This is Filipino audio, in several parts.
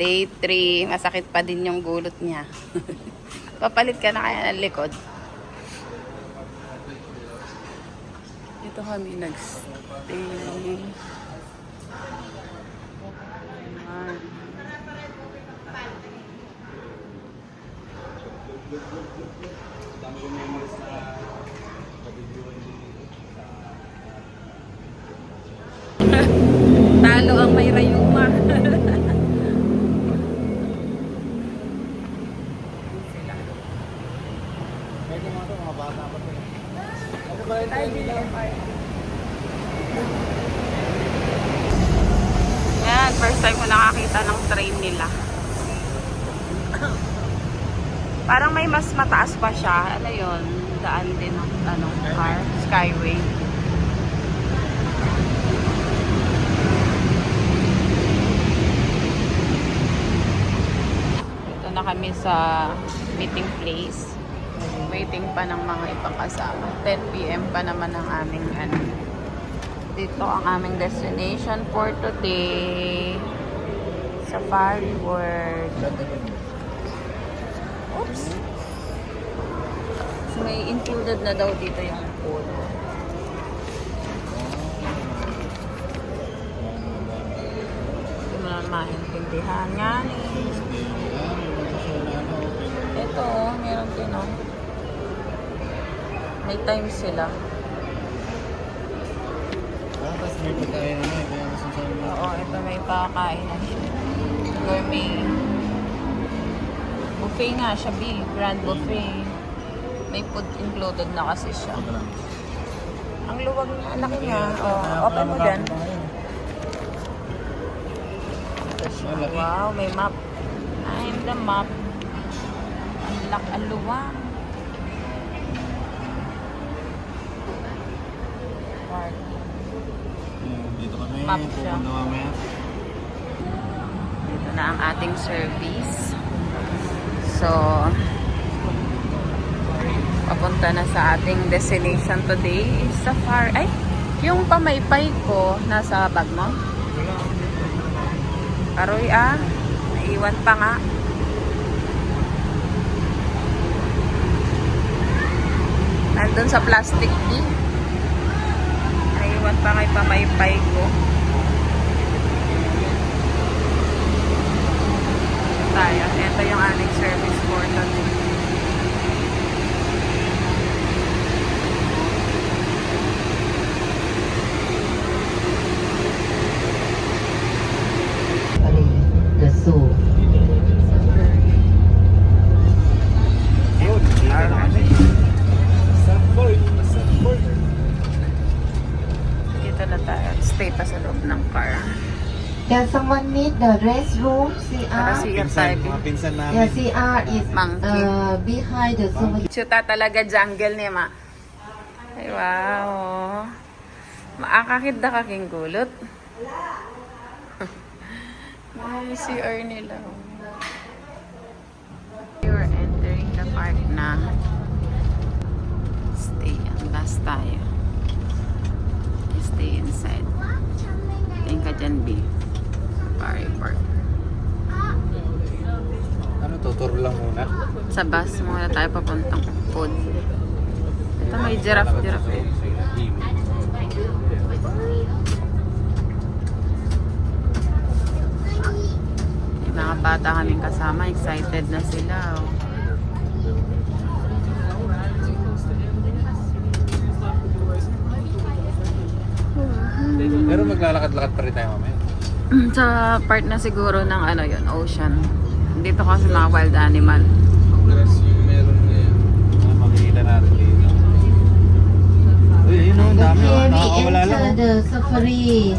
Day 3, masakit pa din yung gulot niya. Papalit ka na kaya ng likod. Dito kami nag-stay. Ayan. Talo ang may rayuma. Yan, first time ko nakakita ng train nila. Parang may mas mataas pa siya. Ano yun? Daan din ng car. Skyway. Ito na kami sa meeting place. Waiting pa ng mga ibang kasama. 10 PM pa naman ang aming dito ang aming destination for today. Safari World. Oops. So, may included na daw dito yung food. Hindi mo na maintindihan nga ito, meron din may time sila. Tapos may pagkain na Oo, ito may pakain na siya. Gourmet. Buffet nga siya, Grand buffet. May food included na kasi siya. Ang luwag niya, ang laki niya. Open mo dyan. Wow, may map. I'm the map. Ang luwag. Dito kami. Map siya. Dito na ang ating service. So, papunta na sa ating destination today is Safari. Ay, yung pamaypay ko nasa bag mo? Karoy naiwan pa nga. Nandun sa plastic bin. Naiwan pa kay pamaypay ko. Tayo. Ito yung aming service for today. The zoo. Dito na tayo. Stay pa sa loob ng car. Can someone need the restroom? Para CR? CR Mga tayo. pinsan namin. Yeah, CR is Monkey. behind the zoo. Chuta talaga jungle niya, ma. Ay, wow. Maakakit na kaking gulot. Ay, CR nila. We are entering the park na. Stay ang last tayo. Stay inside. Tingin ka dyan, B. Safari Park. Ano, tuturo lang muna? Sa bus muna tayo papuntang food. Ito may giraffe. Yung mga bata kaming kasama, excited na sila. Pero maglalakad-lakad pa rin tayo mamaya. Sa part na siguro ng ocean. Dito kasi mga wild animal. Grass yung meron ngayon. Makikita natin dito. Uy, yun o, dami o. Here we Nakakawala lang enter o. the safari.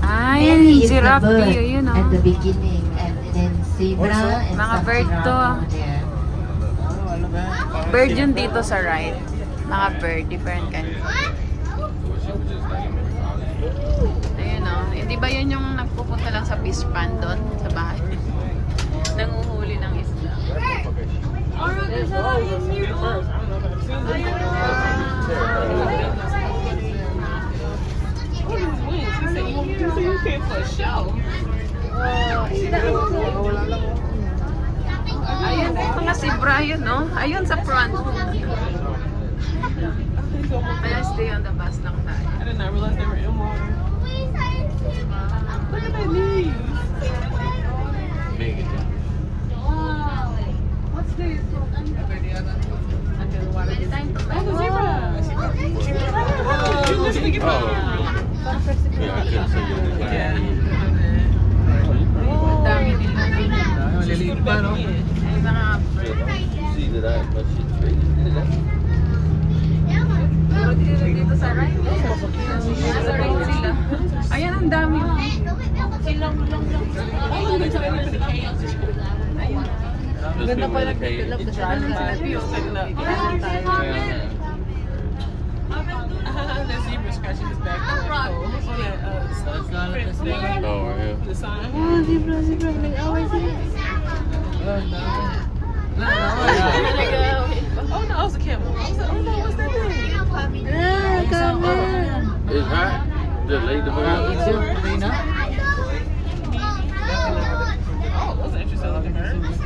Ay, Many is the giraffe bird view, yun at the beginning, and then zebra and Mga some bird giraffe to. over there. Ano ba? Parang Bird yun simple. dito sa right. Mga bird, different kind. Ayun o. Hindi ba yun yung nagpupunta lang sa fish pond doon? Sa bahay? Nanguhuli ng isda. You said you came for a show. zebra, ayun, no? Ayun sa front. Kaya stay on the bus lang tayo. I did not realize they were in water. Look at their knees. Big. What's this? Until the water gets... Oh, the zebra. You listen to get Oh. Yeah, I couldn't see you. Yeah. Ang dami nila. Maliliit pa, no? Ay, mga See that I must see traded. Pero dito sa right. Nasa right sila. Ayan, ang dami. Silang lang. Ayun. Ganda pa lang dito. That zebra scratching his back. Oh, that Oh, yeah. the sign. Oh, zebra, zebra. Nag-away sila. Oh no, it was a camel. I was like, oh no, what's that thing? Ah, kaman. It's hot. Just lay the bag. Oh, those are interesting looking birds.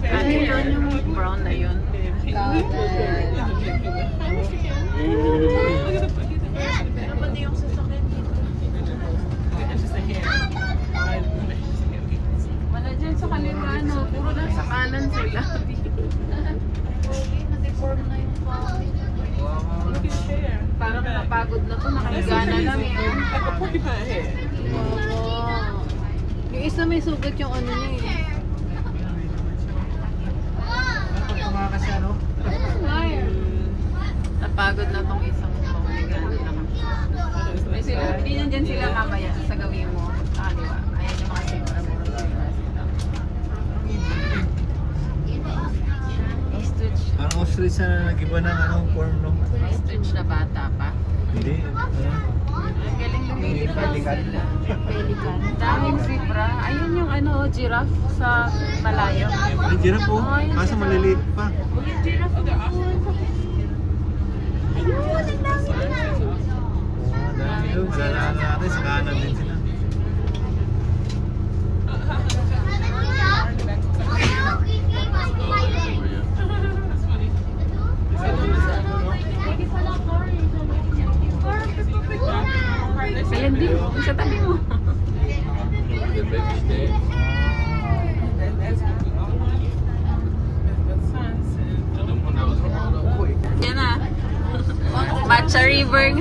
Ano yun? Yung brown na yun. Look at the interesting hair. Wala dyan sa kaliwa, ano. Puro lang sa kanan sila. Look at his hair. Parang napagod na to. Nakahiga na lang eh. Like a porcupine head. Yung isa may sugat yung ano niya eh. Napagod na tong isang pamahiga na lang. May sila, hindi nandyan sila mamaya sa gawin mo. Sa kaliwa. Ayan yung mga zebra. Puro zebra sila. Stitch. Parang ostrich na nag-iba ng form, no? Stitch na bata pa. Hindi. Ang galing lumilipad Pelican. sila. Pelican. Daming zebra. Ayun yung ano, giraffe sa malayo. May giraffe po. Oh, yun Kaso sila. maliliit pa. Yung giraffe po. Malalaman natin sa kanan din sila. Ayan din. Yung sa tabi mo. The baby stage. Yan na. Matcha River.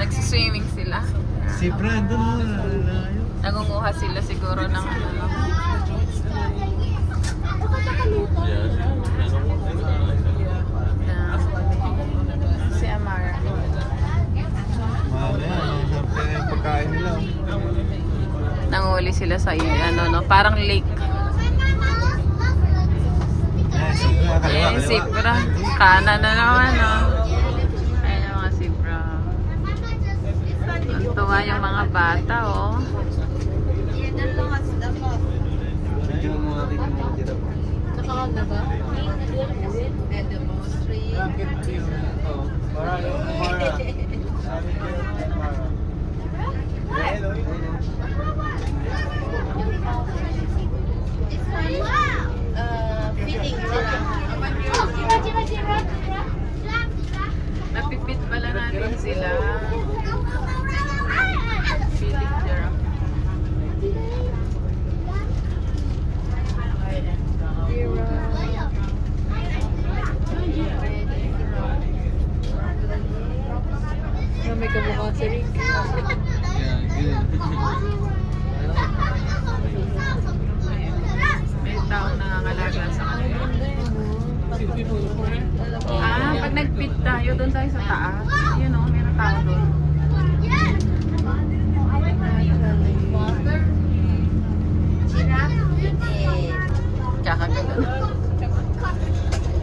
Nagsiswimming sila. Zebra, doon mo. Nagunguha sila siguro ng ano. No? Si Amara. Mahal yan. Siyempre yung pagkain nila. Nanguli sila sa ano, no? Parang lake. Ayan, zebra. Kanan na naman, no? Ayan yung mga zebra. Tuwa yung mga bata, oh. Nakakam na ba? Napipit pala natin sila. Feeding giraffe. May kamukha si Rick. May taong nangangalaga sa kanila. See the people in the corner? Ah, pag nag-pit tayo, doon tayo sa taas. Yun o, may tao doon. Kakaganda.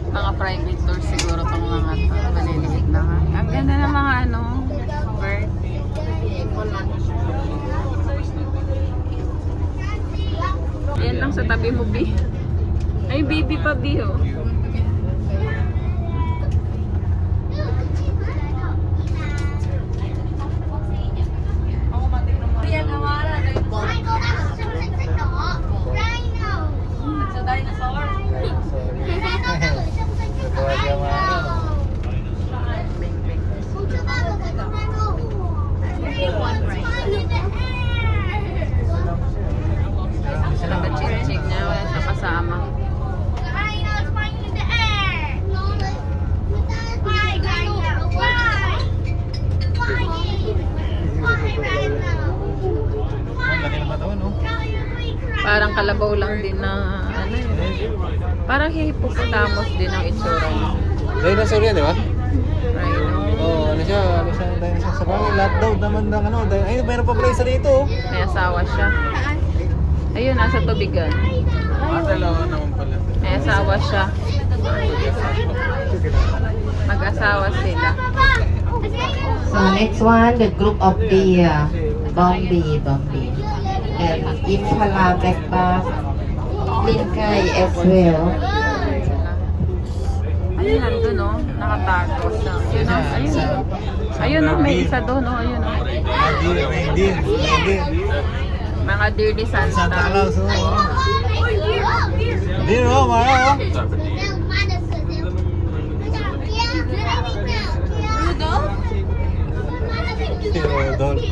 Mga private tour siguro tong mga to. Maliliit na nga. Ang ganda ng mga ano, bird. Yan lang sa tabi mo, B. Ay, baby pa, B, oh. Parang kalabaw lang din na ano yun. Parang hippopotamus din ang itsura niya. Dinosaur yan, di ba? Rhino. Oo, ano siya, dinosaur sa bagay. Lahat daw naman ng ano, ayun, mayroon pa pala isa dito. May asawa siya. Ayun, nasa tubigan. Dalawa naman pala. May asawa siya. Mag-asawa sila. So next one, the group of deer, Bombi. And Impala, black bass, Lingkai as well. Ayun, nandun no. Nakatago siya. Ayun no. Ayun. Ayun no. May isa doon no. Ayun no. Hindi. Mga deer ni Santa Santa. Claus, oo. Hindi, no, Mara, oh. Rudolph.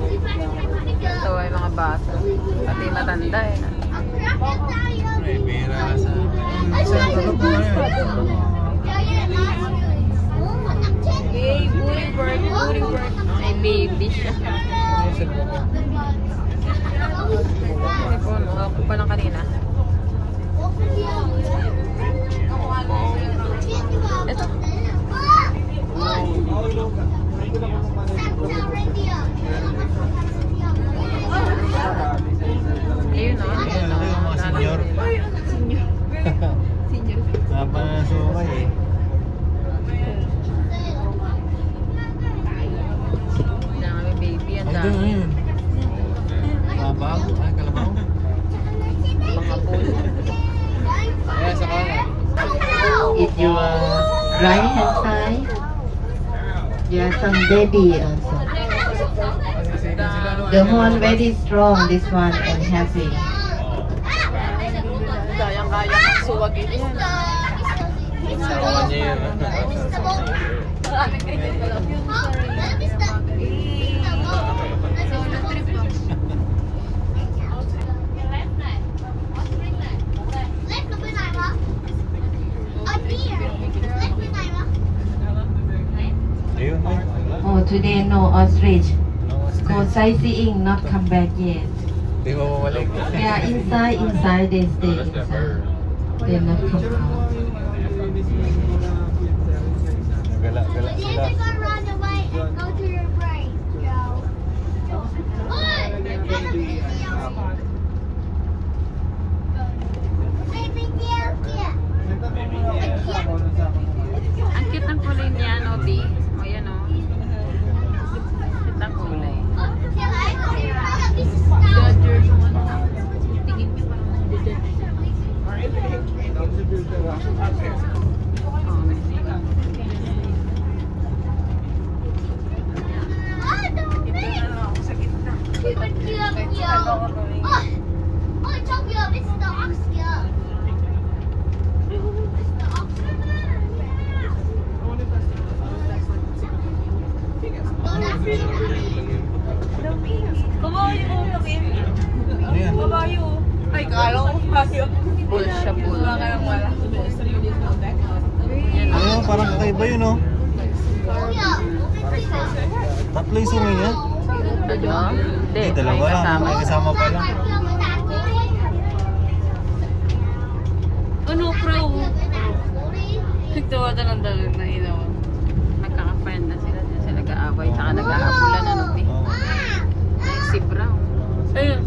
Ito ay mga bata. Pati matanda eh. May pera sa... Sa sarap mo ngayon. May baby siya. Hindi po, ako pa lang kanina. Ito. Ayun o. Ayun, laki yung mga senior. Napanasukay eh. Dami baby. Ang Ay, doon, dami. ayun. Kabaw? Ay, kalabaw? Mga pool. Ayan, sa kanan. If your right hand side, there are some baby also. The horn very strong, this one, and happy. Kayang-kaya kang suwagin yan. Sawa niya yun. Ayun, ayun. Oh, today no ostrich. Go sightseeing, not come back yet. Di mo bumalik. Yeah, inside they stay inside. They not come out. Gala sila. Ang cute ng kulay niya, no, B? O, yan, o. Cute ang kulay. Ayan. Ay, kala ko kayo. Bull siya, bull. Wala. Yan, o. Ayun, parang kakaiba yun, oh. Tatlo yung sungay niya. Ano? Hindi, Eh, may dalawa lang. kasama. May kasama pa lang. Ano, pro? Nagtawa ng dalawa na ilaw. Nagkaka-friend na sila. Sila nag-aaway. Saka nag-aapulan, ano, B? Oo. Ay, si Brown. Ayun.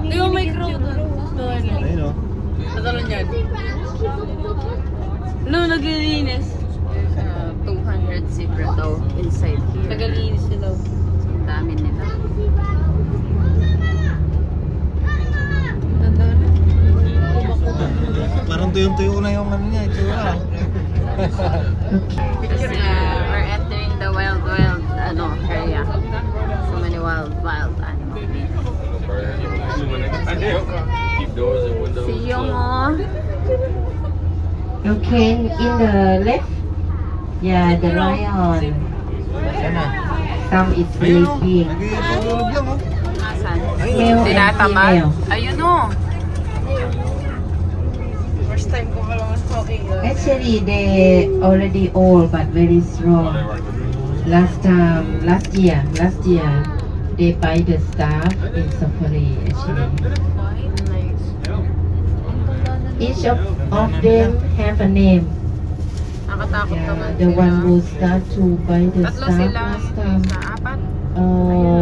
Di ba may crow doon? Ayun, oh. Natalon yan. No, naglilinis. There's 200 zebra daw inside here. Naglilinis sila. Ang dami nila. Tanda na. Parang tuyong-tuyo na yung ano niya, itsura. Kasi we're entering the wild area. So many wild animals. Keep doors and windows. Si Yomo. Okay, in the left, yeah, the lion. Yan na. Some is Ayun, oh. sleeping. Nagtutulog lang, oh. Asan? Male and Tinatamad. female. Ayun o. First time ko pala mas talking. Actually, they already old but very strong. Last year, they buy the stuff in safari. Actually, each of them have a name. Nakatakot Yeah, naman the sila. one who start to buy the Tatlo stuff sila. last time. Isa, apat.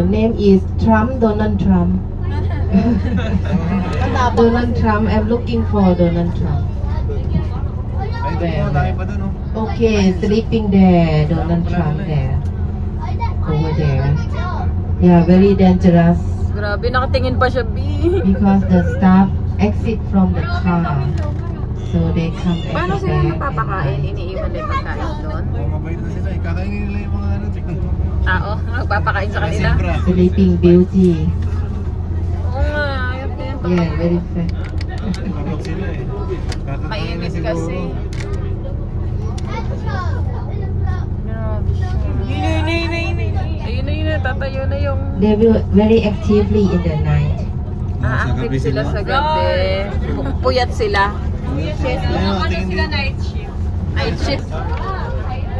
Name is Donald Trump. Donald Trump. I'm looking for Donald Trump. Ay, ito po, dami pa dun, oh. Okay, sleeping there. Donald Trump there. Over there. Yeah, very dangerous Grabe, nakatingin pa siya, B. because the staff exit from the car. So they come at Paano the sila back. napapakain? Iniiwan din pagkain doon? Oh, mabait na sila eh. Kakainin nila yung mga ano, tignan mo. Oo, magpapakain sa kanila. Siyempre. Sleeping Beauty. Oo nga, ayun din. Yeah, very fat. Kapag sila eh. Kakakain na Mainit siguro. kasi. Ayun na yun, tatayo na yung They will very actively in the night. active sila sa gabi. Puyat sila. Ayun, tingin din. Night shift. Night shift.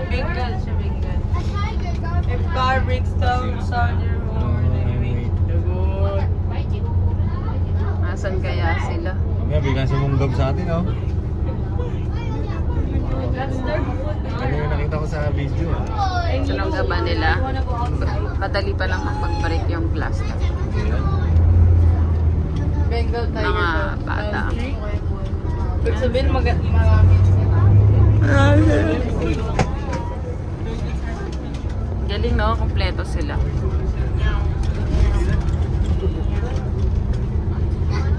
Bengal siya, Bengal. If car breaks down, sound your horn. Asan kaya sila? Mamaya biglang sumunggab sa atin, oh. Ano yung nakita ko sa video, ah. Sa langgaban nila. Madali pa lang mag-break yung class. Bengal tiger. Mga bata. Ibig sabihin Galing no, kompleto sila.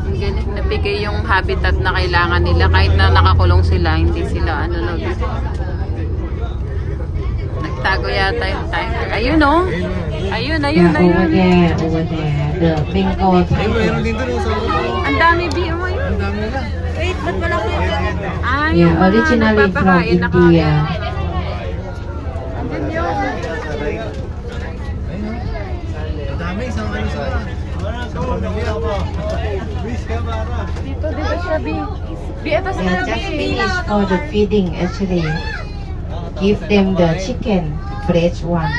Ang galing, nabigay yung habitat na kailangan nila kahit na nakakulong sila, hindi sila nagtago yata yung tiger. Ayun no. Ayun, ayun, Yeah, over ayun. there, over there. The Bengal Ay, meron tiger. din dun, oh, sa baba. Ang dami biyo mo yun. Ang dami nila. Wait, ba't wala ko yung Ay, Yeah, yung mga originally from nagpapakain, India. Andun yun. Ayun, oh. Ang dami, isang ano sa pamilya. Dito siya, B. B, ito sa Yeah, just finished for the feeding actually. Give them the chicken, fresh one.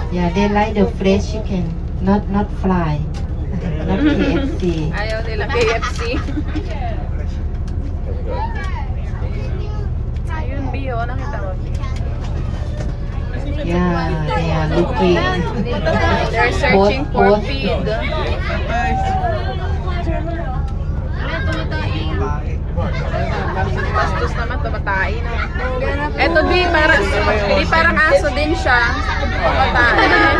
Yeah, they like the fresh chicken, not fry, not KFC. Ayaw nila KFC. Ayun, B, oh. Nakita mo, B. Yeah, they are looking. They're searching for Both. feed. Bastos naman, tumatain. Eto di, parang aso din siya. Tumatain.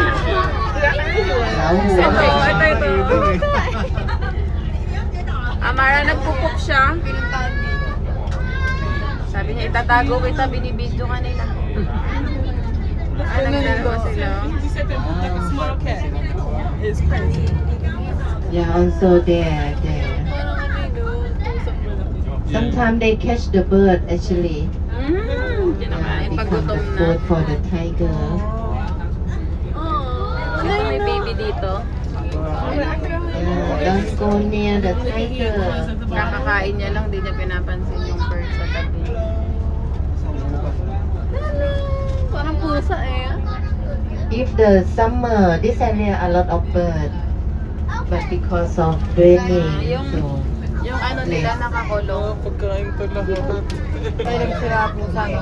Ito. Amara, nagpupok siya. Sabi niya, itatago kita, binibidyo ka nila. Nagdalawa sila. Yeah, also there. Sometimes they catch the bird actually. Kinakain, pag Become gutom the na. food for the tiger. Ito may baby dito. Yeah, don't go near the tiger. Kakakain niya lang, di niya pinapansin yung bird sa tabi. Parang pusa eh. If the summer, this area a lot of bird, but because of raining, so Yung ano nila nakakulong. Pagkain to lahat. Ay, nagsira po sa ano.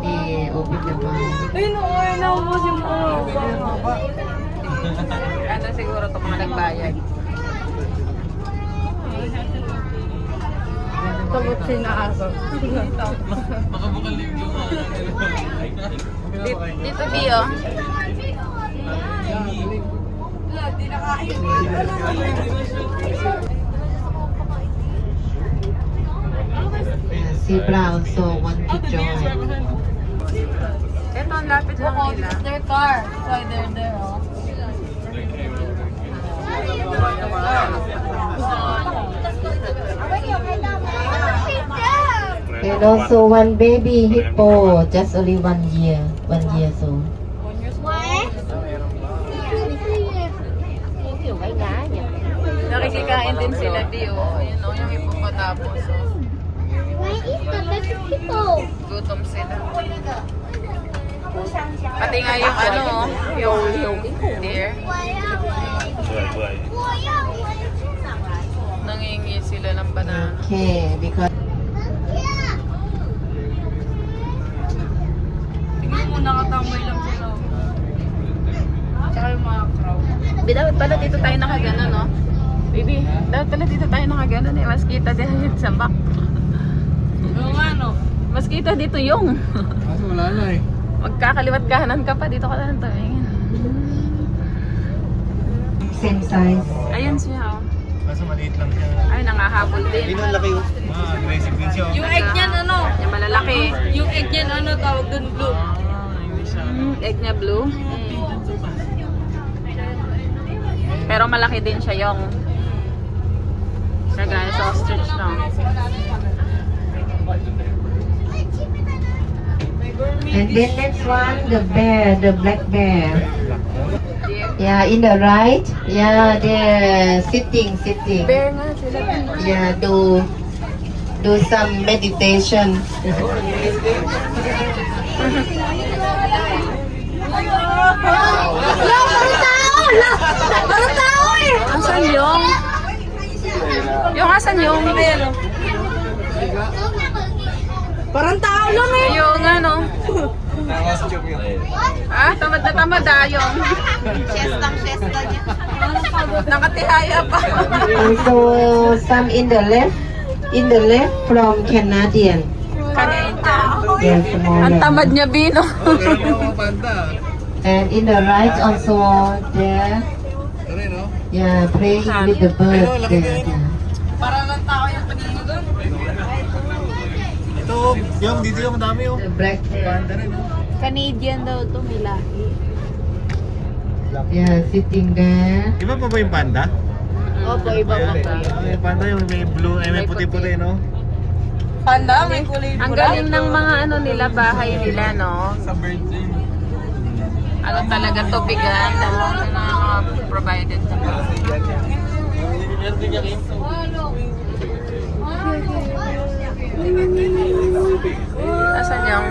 they open the mouth. Ay, no, ay, naubos yung Ano siguro itong mga nagbayad. Tabot sinaasa. Dito, Bio. Zebra also want to join. Ito, ang lapit lang Oh, nila. this is their car. That's why they're there, oh. And also one baby hippo, just only 1 year old. Nakikikain din sila, Bio. Ayun o, yung hippopotamus. Gutom sila. Pati nga yung ano, yung deer. Nangingi sila ng banana. Okay, because Tingnan mo, nakatambay lang sila. Tsaka yung mga crow. Dapat pala dito tayo nakagano, no? Baby, dapat pala dito tayo nakagano eh. Mas kita din sa back. Yung ano? Mas kita dito yung. Kaso wala na eh. Magkakaliwat kanan ka pa. Dito ka lang tumingin. same size. Ayun siya, oh. Kaso maliit lang siya. Ay, nangahabol din. Ayun ang laki oh. Aggressive din siya. Yung egg niyan ano? Yung malalaki. Yung egg niyan ano, tawag doon blue. Egg niya blue. Pero malaki din siya yung. Siya guys, ostrich lang. And then next one, the bear, the black bear. Deer. Yeah, in the right. Yeah, they're sitting. Bear nga sila. Yeah, do some meditation. Asan yung? Yung asan yung? Parang tao lang eh. Yung ano? Ah, tamad na tamad yung. Siesta niya. Nakatihaya pa. Also, some in the left from Canadian. Kanina. Yes, Ang smaller. tamad niya, Bino. Mga panda. And in the right also there. Ano no? Yeah, playing with the birds there. Parang lang tao yung kanino doon. Ito, yung dito yung madami oh. The black bear. Panda rin oh. Canadian daw to, may lahi. Yeah, sitting there. Iba pa ba yung panda? Opo, iba pa ba? Yung panda yung may blue, may puti-puti no? Panda, may kulay Ang galing ng mga ano nila, bahay nila, no? Sa birds yun. Ano talaga, tubigan, no? Provided sa Asan yung?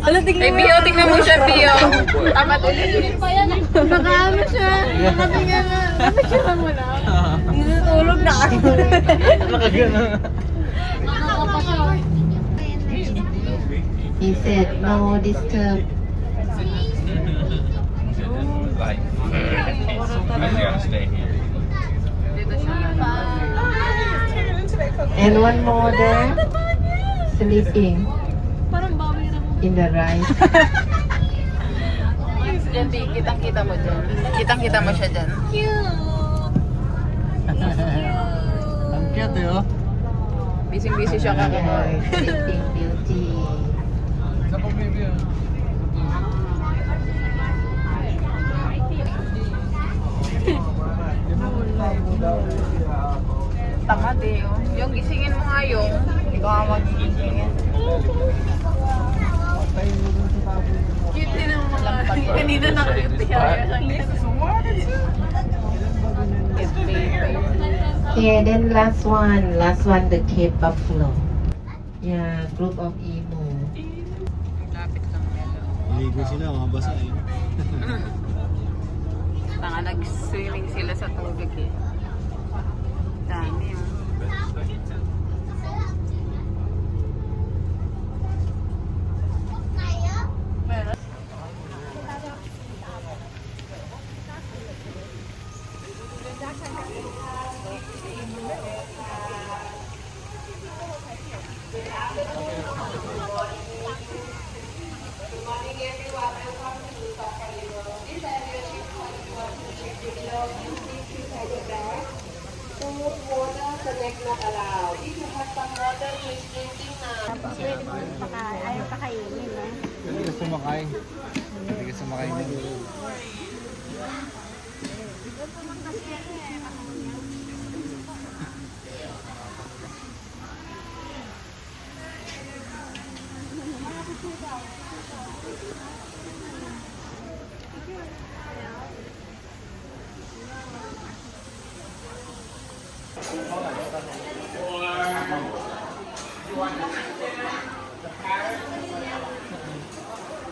Ay, Bio, tingnan mo siya, Bio. Tama ulit. Nakaano siya. Nakatingin na. Napicturean mo na. Natulog na ako. He said, no disturb. Dito siya. And one more there, sleeping in the right. Diyan, Di, kitang-kita mo dyan. Kitang-kita mo siya dyan. Ang cute eh oh. Busy-busy siya kakain. Sleeping Beauty. Sa pag-baby oh. Tamad eh, oh. Yung gisingin mo nga yung. Ikaw ang magigisingin. Cute din ang mga. Kanina nakakitihaya. Okay, then last one, the Cape Buffalo. Yeah, group of emu. Lapit lang nila. Ligo sila, mga basa eh. Tanga, nag-swimming sila sa tubig eh. Dami oh. Hindi ka sumakay. Hindi ka sumakay mo.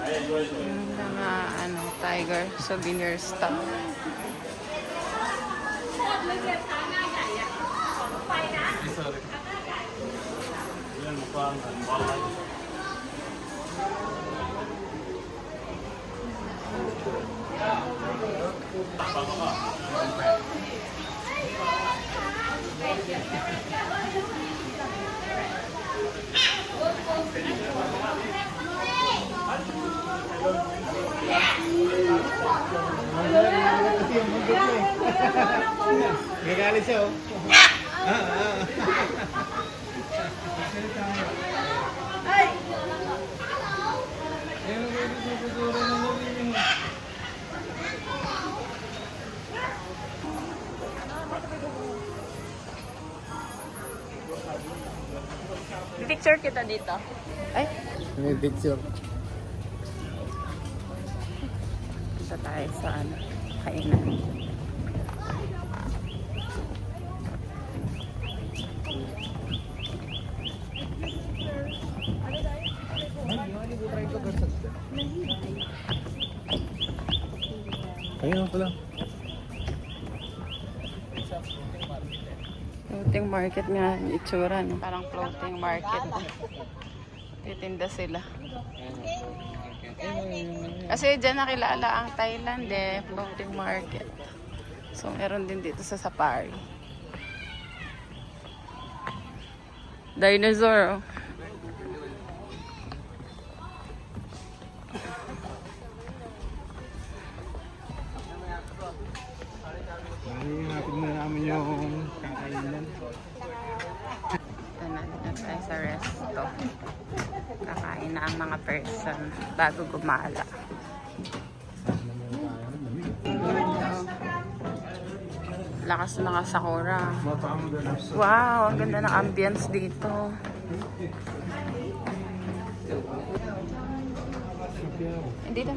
Yung mga tiger souvenir stuff. Gagalit siya, oh. Picture kita dito. Ay, May picture. isa tayo sa kainan. Ayun pala. Floating market nga yung itsura, no? Parang floating market. Titinda sila. Kasi dyan nakilala ang Thailand floating market. So meron din dito sa Safari. Dinosaur, oh. Hanapin muna namin yung kakainan. Ito na, dito tayo sa resto. Kakain na ang mga person bago gumala. Lakas ng mga sakura. Wow, ang ganda ng ambience dito. Hindi na.